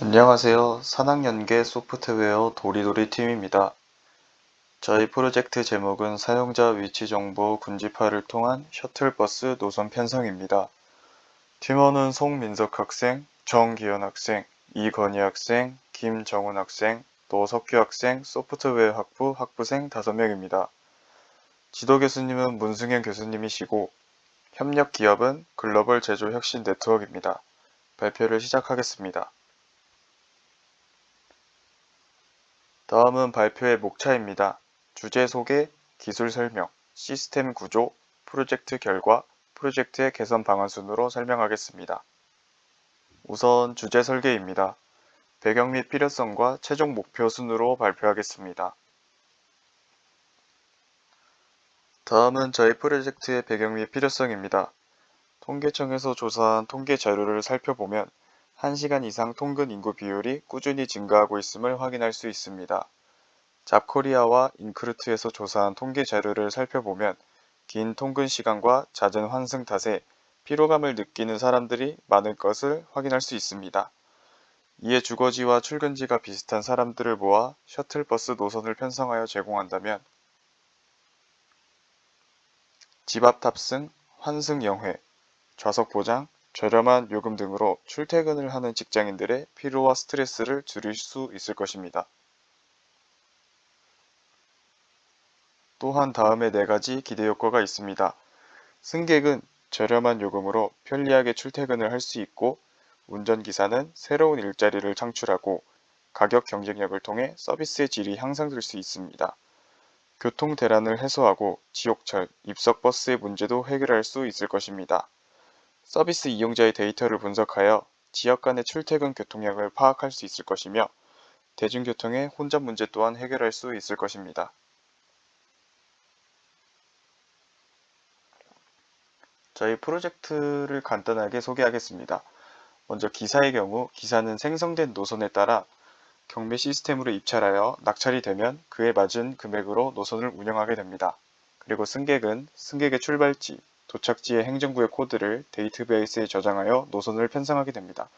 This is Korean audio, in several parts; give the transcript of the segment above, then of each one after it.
안녕하세요. 산학연계 소프트웨어 도리도리 팀입니다. 저희 프로젝트 제목은 사용자 위치 정보 군집화를 통한 셔틀버스 노선 편성입니다. 팀원은 송민석 학생, 정기현 학생, 이건희 학생, 김정훈 학생, 노석규 학생, 소프트웨어 학부 학부생 5명입니다. 지도 교수님은 문승현 교수님이시고 협력 기업은 글로벌 제조 혁신 네트워크입니다. 발표를 시작하겠습니다. 다음은 발표의 목차입니다. 주제 소개, 기술 설명, 시스템 구조, 프로젝트 결과, 프로젝트의 개선 방안 순으로 설명하겠습니다. 우선 주제 설계입니다. 배경 및 필요성과 최종 목표 순으로 발표하겠습니다. 다음은 저희 프로젝트의 배경 및 필요성입니다. 통계청에서 조사한 통계 자료를 살펴보면 1시간 이상 통근 인구 비율이 꾸준히 증가하고 있음을 확인할 수 있습니다. 잡코리아와 인크루트에서 조사한 통계 자료를 살펴보면 긴 통근 시간과 잦은 환승 탓에 피로감을 느끼는 사람들이 많을 것을 확인할 수 있습니다. 이에 주거지와 출근지가 비슷한 사람들을 모아 셔틀버스 노선을 편성하여 제공한다면 집 앞 탑승, 환승 영회, 좌석 보장, 저렴한 요금 등으로 출퇴근을 하는 직장인들의 피로와 스트레스를 줄일 수 있을 것입니다. 또한 다음에 4가지 기대 효과가 있습니다. 승객은 저렴한 요금으로 편리하게 출퇴근을 할 수 있고 운전기사는 새로운 일자리를 창출하고 가격 경쟁력을 통해 서비스의 질이 향상될 수 있습니다. 교통 대란을 해소하고 지옥철, 입석버스의 문제도 해결할 수 있을 것입니다. 서비스 이용자의 데이터를 분석하여 지역 간의 출퇴근 교통량을 파악할 수 있을 것이며 대중교통의 혼잡 문제 또한 해결할 수 있을 것입니다. 저희 프로젝트를 간단하게 소개하겠습니다. 먼저 기사의 경우 기사는 생성된 노선에 따라 경매 시스템으로 입찰하여 낙찰이 되면 그에 맞은 금액으로 노선을 운영하게 됩니다. 그리고 승객은 승객의 출발지, 도착지의 행정구역 코드를 데이터베이스에 저장하여 노선을 편성하게 됩니다.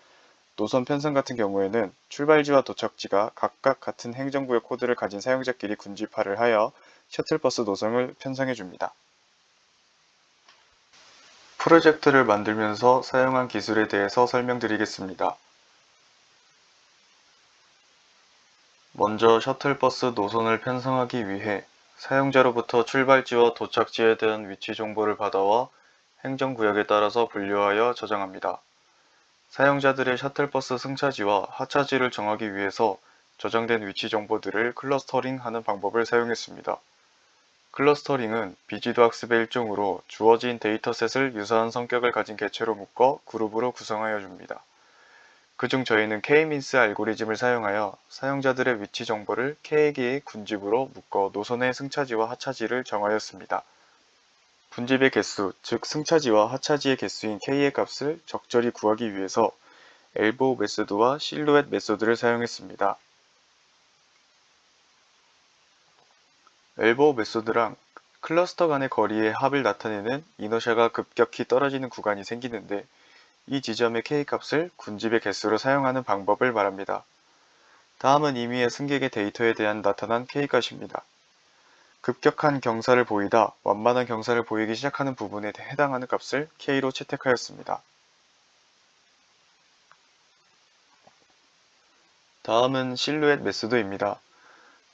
노선 편성 같은 경우에는 출발지와 도착지가 각각 같은 행정구역 코드를 가진 사용자끼리 군집화를 하여 셔틀버스 노선을 편성해 줍니다. 프로젝트를 만들면서 사용한 기술에 대해서 설명드리겠습니다. 먼저 셔틀버스 노선을 편성하기 위해 사용자로부터 출발지와 도착지에 대한 위치 정보를 받아와 행정구역에 따라서 분류하여 저장합니다. 사용자들의 셔틀버스 승차지와 하차지를 정하기 위해서 저장된 위치 정보들을 클러스터링하는 방법을 사용했습니다. 클러스터링은 비지도 학습의 일종으로 주어진 데이터셋을 유사한 성격을 가진 개체로 묶어 그룹으로 구성하여 줍니다. 그중 저희는 K-민스 알고리즘을 사용하여 사용자들의 위치 정보를 K개의 군집으로 묶어 노선의 승차지와 하차지를 정하였습니다. 군집의 개수, 즉 승차지와 하차지의 개수인 K의 값을 적절히 구하기 위해서 엘보우 메소드와 실루엣 메소드를 사용했습니다. 엘보우 메소드랑 클러스터 간의 거리의 합을 나타내는 이너셜가 급격히 떨어지는 구간이 생기는데 이 지점의 K값을 군집의 개수로 사용하는 방법을 말합니다. 다음은 임의의 승객의 데이터에 대한 나타난 K값입니다. 급격한 경사를 보이다 완만한 경사를 보이기 시작하는 부분에 해당하는 값을 K로 채택하였습니다. 다음은 실루엣 메소드입니다.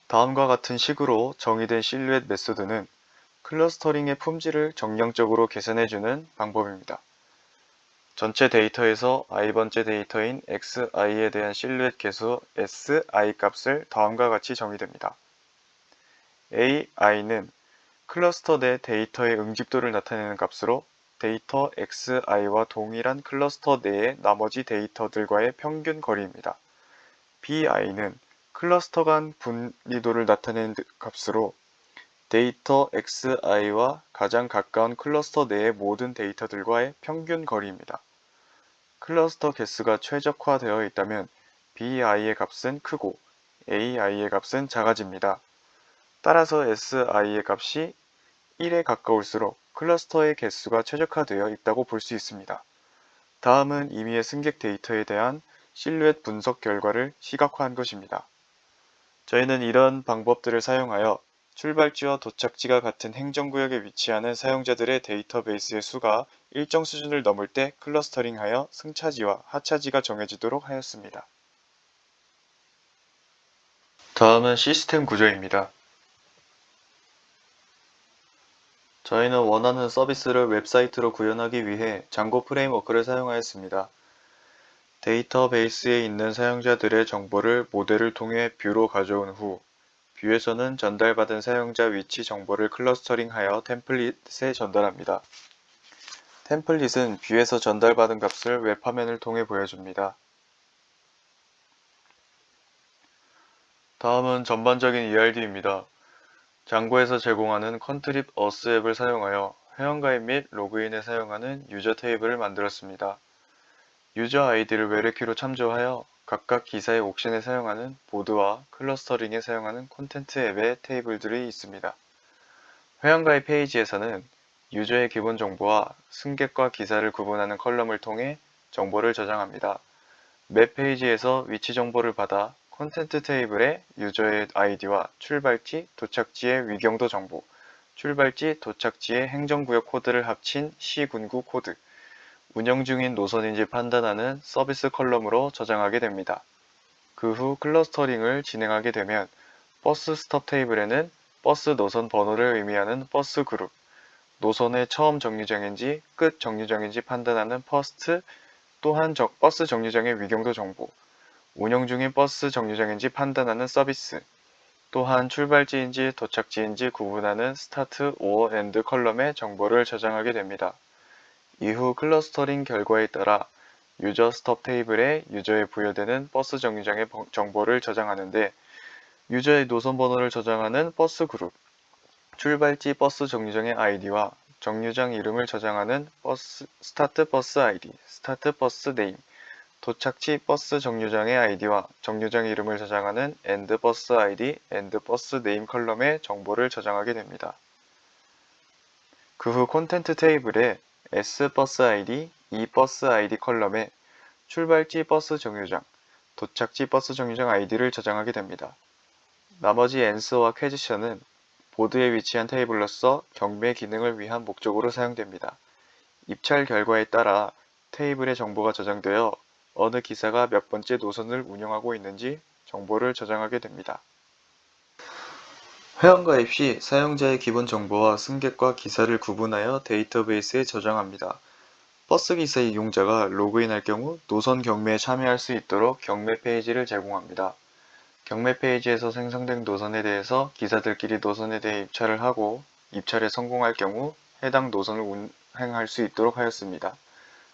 다음과 같은 식으로 정의된 실루엣 메소드는 클러스터링의 품질을 정량적으로 계산해주는 방법입니다. 전체 데이터에서 i번째 데이터인 xi에 대한 실루엣 개수 si 값을 다음과 같이 정의됩니다. ai는 클러스터 내 데이터의 응집도를 나타내는 값으로 데이터 xi와 동일한 클러스터 내의 나머지 데이터들과의 평균 거리입니다. bi는 클러스터 간 분리도를 나타내는 값으로 데이터 xi와 가장 가까운 클러스터 내의 모든 데이터들과의 평균 거리입니다. 클러스터 개수가 최적화되어 있다면 bi의 값은 크고 ai의 값은 작아집니다. 따라서 si의 값이 1에 가까울수록 클러스터의 개수가 최적화되어 있다고 볼 수 있습니다. 다음은 임의의 승객 데이터에 대한 실루엣 분석 결과를 시각화한 것입니다. 저희는 이런 방법들을 사용하여 출발지와 도착지가 같은 행정구역에 위치하는 사용자들의 데이터베이스의 수가 일정 수준을 넘을 때 클러스터링하여 승차지와 하차지가 정해지도록 하였습니다. 다음은 시스템 구조입니다. 저희는 원하는 서비스를 웹사이트로 구현하기 위해 장고 프레임워크를 사용하였습니다. 데이터베이스에 있는 사용자들의 정보를 모델을 통해 뷰로 가져온 후 뷰에서는 전달받은 사용자 위치 정보를 클러스터링하여 템플릿에 전달합니다. 템플릿은 뷰에서 전달받은 값을 웹화면을 통해 보여줍니다. 다음은 전반적인 ERD입니다. 장고에서 제공하는 컨트립 어스 앱을 사용하여 회원가입 및 로그인에 사용하는 유저 테이블을 만들었습니다. 유저 아이디를 외래키로 참조하여 각각 기사의 옥션에 사용하는 보드와 클러스터링에 사용하는 콘텐트 앱의 테이블들이 있습니다. 회원가입 페이지에서는 유저의 기본 정보와 승객과 기사를 구분하는 컬럼을 통해 정보를 저장합니다. 맵 페이지에서 위치 정보를 받아 콘텐트 테이블에 유저의 아이디와 출발지, 도착지의 위경도 정보, 출발지, 도착지의 행정구역 코드를 합친 시군구 코드, 운영 중인 노선인지 판단하는 서비스 컬럼으로 저장하게 됩니다. 그 후 클러스터링을 진행하게 되면 버스 스톱 테이블에는 버스 노선 번호를 의미하는 버스 그룹, 노선의 처음 정류장인지 끝 정류장인지 판단하는 퍼스트, 또한 버스 정류장의 위경도 정보, 운영 중인 버스 정류장인지 판단하는 서비스, 또한 출발지인지 도착지인지 구분하는 스타트, 오어, 엔드 컬럼의 정보를 저장하게 됩니다. 이후 클러스터링 결과에 따라 유저 스톱 테이블에 유저에 부여되는 버스 정류장의 정보를 저장하는데 유저의 노선 번호를 저장하는 버스 그룹, 출발지 버스 정류장의 아이디와 정류장 이름을 저장하는 스타트 버스 아이디, 스타트 버스 네임, 도착지 버스 정류장의 아이디와 정류장 이름을 저장하는 엔드 버스 아이디, 엔드 버스 네임 컬럼의 정보를 저장하게 됩니다. 그 후 콘텐트 테이블에 S 버스 아이디, E 버스 아이디 컬럼에 출발지 버스 정류장, 도착지 버스 정류장 아이디를 저장하게 됩니다. 나머지 ans와 퀘지션은 보드에 위치한 테이블로서 경매 기능을 위한 목적으로 사용됩니다. 입찰 결과에 따라 테이블에 정보가 저장되어 어느 기사가 몇 번째 노선을 운영하고 있는지 정보를 저장하게 됩니다. 회원가입 시 사용자의 기본 정보와 승객과 기사를 구분하여 데이터베이스에 저장합니다. 버스 기사 이용자가 로그인할 경우 노선 경매에 참여할 수 있도록 경매 페이지를 제공합니다. 경매 페이지에서 생성된 노선에 대해서 기사들끼리 노선에 대해 입찰을 하고 입찰에 성공할 경우 해당 노선을 운행할 수 있도록 하였습니다.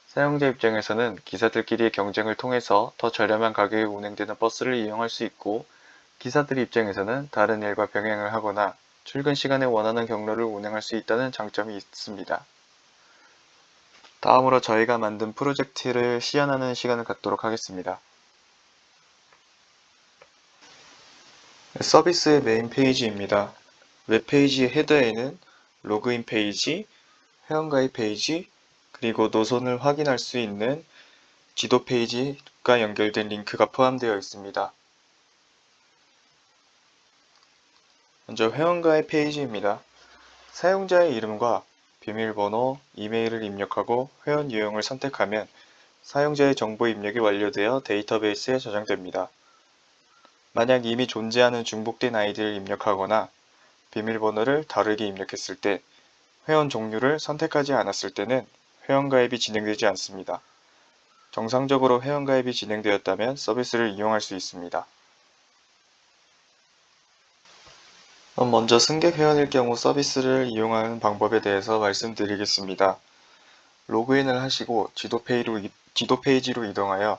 사용자 입장에서는 기사들끼리의 경쟁을 통해서 더 저렴한 가격에 운행되는 버스를 이용할 수 있고 기사들 입장에서는 다른 일과 병행을 하거나 출근 시간에 원하는 경로를 운행할 수 있다는 장점이 있습니다. 다음으로 저희가 만든 프로젝트를 시연하는 시간을 갖도록 하겠습니다. 서비스의 메인 페이지입니다. 웹페이지 헤더에는 로그인 페이지, 회원가입 페이지, 그리고 노선을 확인할 수 있는 지도 페이지가 연결된 링크가 포함되어 있습니다. 먼저 회원가입 페이지입니다. 사용자의 이름과 비밀번호, 이메일을 입력하고 회원 유형을 선택하면 사용자의 정보 입력이 완료되어 데이터베이스에 저장됩니다. 만약 이미 존재하는 중복된 아이디를 입력하거나 비밀번호를 다르게 입력했을 때 회원 종류를 선택하지 않았을 때는 회원가입이 진행되지 않습니다. 정상적으로 회원가입이 진행되었다면 서비스를 이용할 수 있습니다. 먼저 승객 회원일 경우 서비스를 이용하는 방법에 대해서 말씀드리겠습니다. 로그인을 하시고 지도 페이지로 이동하여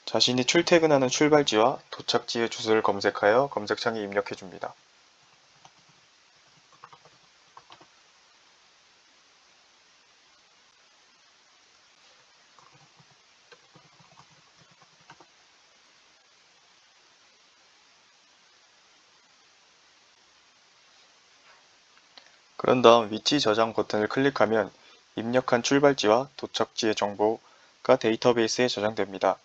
자신이 출퇴근하는 출발지와 도착지의 주소를 검색하여 검색창에 입력해 줍니다. 그런 다음 위치 저장 버튼을 클릭하면 입력한 출발지와 도착지의 정보가 데이터베이스에 저장됩니다.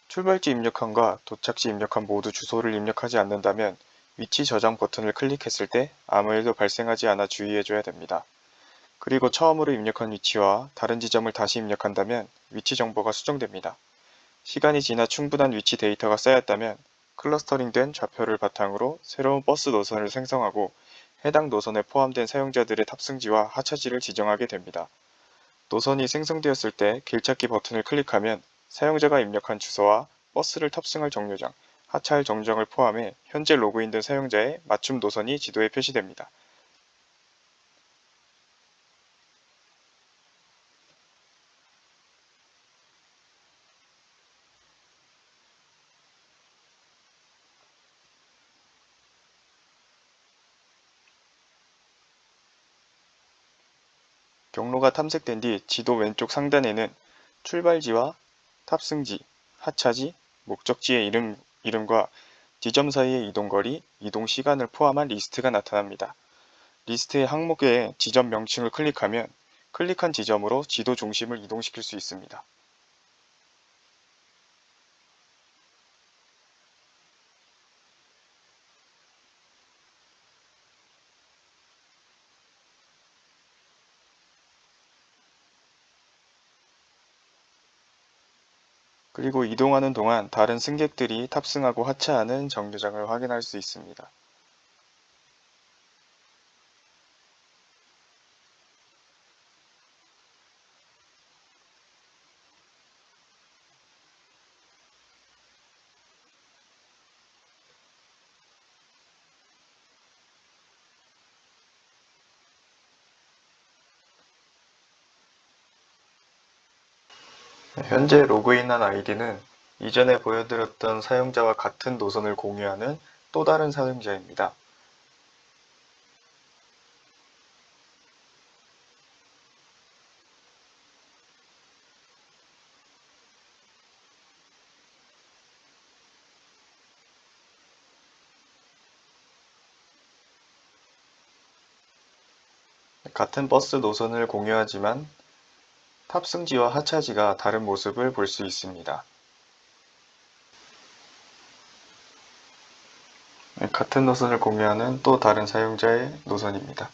출발지 입력함과 도착지 입력함 모두 주소를 입력하지 않는다면 위치 저장 버튼을 클릭했을 때 아무 일도 발생하지 않아 주의해줘야 됩니다. 그리고 처음으로 입력한 위치와 다른 지점을 다시 입력한다면 위치 정보가 수정됩니다. 시간이 지나 충분한 위치 데이터가 쌓였다면 클러스터링된 좌표를 바탕으로 새로운 버스 노선을 생성하고 해당 노선에 포함된 사용자들의 탑승지와 하차지를 지정하게 됩니다. 노선이 생성되었을 때 길찾기 버튼을 클릭하면 사용자가 입력한 주소와 버스를 탑승할 정류장, 하차할 정류장을 포함해 현재 로그인된 사용자의 맞춤 노선이 지도에 표시됩니다. 경로가 탐색된 뒤 지도 왼쪽 상단에는 출발지와 탑승지, 하차지, 목적지의 이름과 지점 사이의 이동거리, 이동 시간을 포함한 리스트가 나타납니다. 리스트의 항목에 지점 명칭을 클릭하면 클릭한 지점으로 지도 중심을 이동시킬 수 있습니다. 그리고 이동하는 동안 다른 승객들이 탑승하고 하차하는 정류장을 확인할 수 있습니다. 현재 로그인한 아이디는 이전에 보여드렸던 사용자와 같은 노선을 공유하는 또 다른 사용자입니다. 같은 버스 노선을 공유하지만 탑승지와 하차지가 다른 모습을 볼 수 있습니다. 같은 노선을 공유하는 또 다른 사용자의 노선입니다.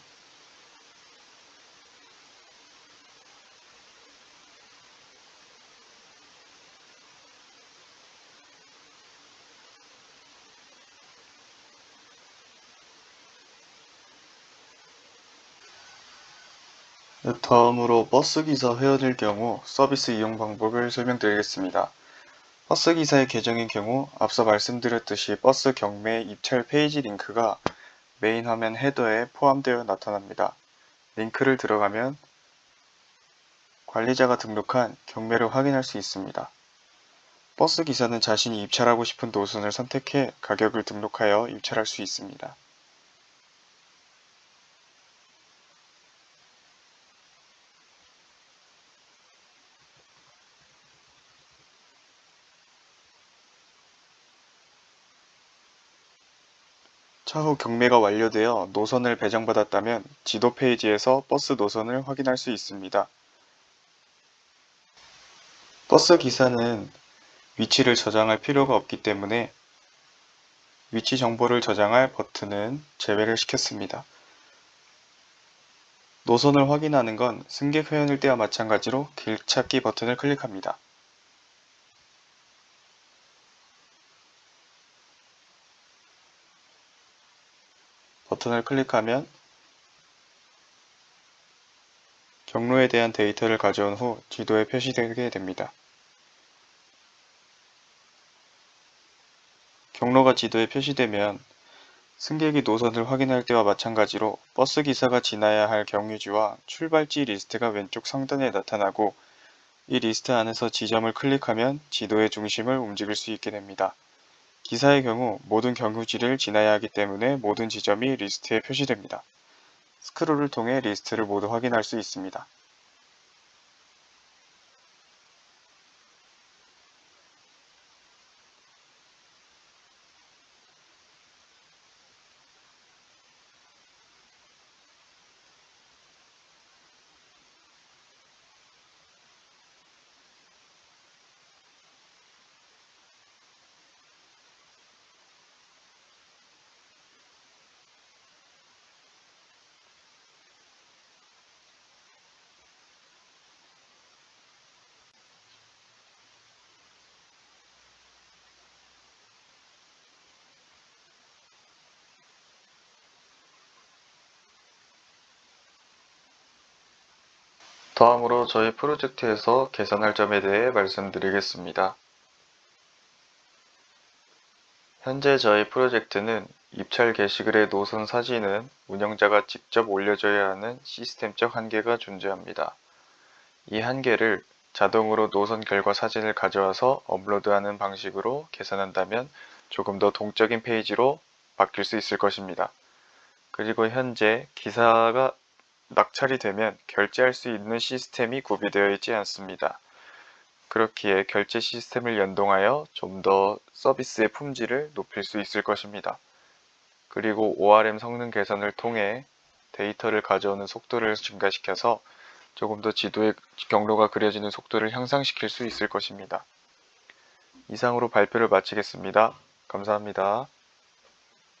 다음으로 버스기사 회원일 경우 서비스 이용 방법을 설명드리겠습니다. 버스기사의 계정인 경우 앞서 말씀드렸듯이 버스 경매 입찰 페이지 링크가 메인 화면 헤더에 포함되어 나타납니다. 링크를 들어가면 관리자가 등록한 경매를 확인할 수 있습니다. 버스 기사는 자신이 입찰하고 싶은 노선을 선택해 가격을 등록하여 입찰할 수 있습니다. 차후 경매가 완료되어 노선을 배정받았다면 지도 페이지에서 버스 노선을 확인할 수 있습니다. 버스 기사는 위치를 저장할 필요가 없기 때문에 위치 정보를 저장할 버튼은 제외를 시켰습니다. 노선을 확인하는 건 승객 회원일 때와 마찬가지로 길찾기 버튼을 클릭합니다. 버튼을 클릭하면 경로에 대한 데이터를 가져온 후 지도에 표시되게 됩니다. 경로가 지도에 표시되면 승객이 노선을 확인할 때와 마찬가지로 버스 기사가 지나야 할 경유지와 출발지 리스트가 왼쪽 상단에 나타나고 이 리스트 안에서 지점을 클릭하면 지도의 중심을 움직일 수 있게 됩니다. 기사의 경우 모든 경유지를 지나야 하기 때문에 모든 지점이 리스트에 표시됩니다. 스크롤을 통해 리스트를 모두 확인할 수 있습니다. 다음으로 저희 프로젝트에서 개선할 점에 대해 말씀드리겠습니다. 현재 저희 프로젝트는 입찰 게시글의 노선 사진은 운영자가 직접 올려줘야 하는 시스템적 한계가 존재합니다. 이 한계를 자동으로 노선 결과 사진을 가져와서 업로드하는 방식으로 개선한다면 조금 더 동적인 페이지로 바뀔 수 있을 것입니다. 그리고 현재 기사가 낙찰이 되면 결제할 수 있는 시스템이 구비되어 있지 않습니다. 그렇기에 결제 시스템을 연동하여 좀 더 서비스의 품질을 높일 수 있을 것입니다. 그리고 ORM 성능 개선을 통해 데이터를 가져오는 속도를 증가시켜서 조금 더 지도의 경로가 그려지는 속도를 향상시킬 수 있을 것입니다. 이상으로 발표를 마치겠습니다. 감사합니다.